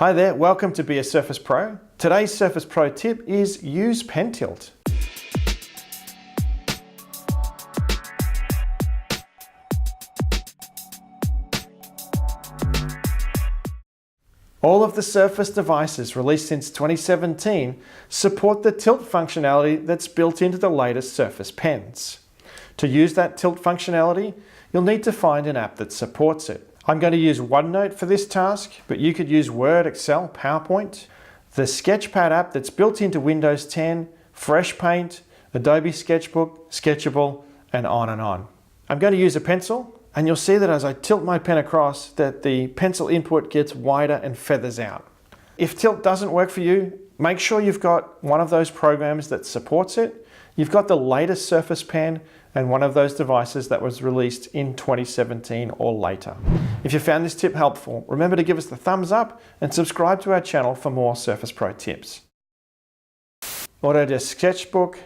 Hi there, welcome to Be a Surface Pro. Today's Surface Pro tip is use pen tilt. All of the Surface devices released since 2017 support the tilt functionality that's built into the latest Surface pens. To use that tilt functionality, you'll need to find an app that supports it. I'm going to use OneNote for this task, but you could use Word, Excel, PowerPoint, the Sketchpad app that's built into Windows 10, Fresh Paint, Adobe Sketchbook, Sketchable, and on and on. I'm going to use a pencil, and you'll see that as I tilt my pen across, that the pencil input gets wider and feathers out. If tilt doesn't work for you, make sure you've got one of those programs that supports it. You've got the latest Surface Pen and one of those devices that was released in 2017 or later. If you found this tip helpful, remember to give us the thumbs up and subscribe to our channel for more Surface Pro tips. Autodesk Sketchbook.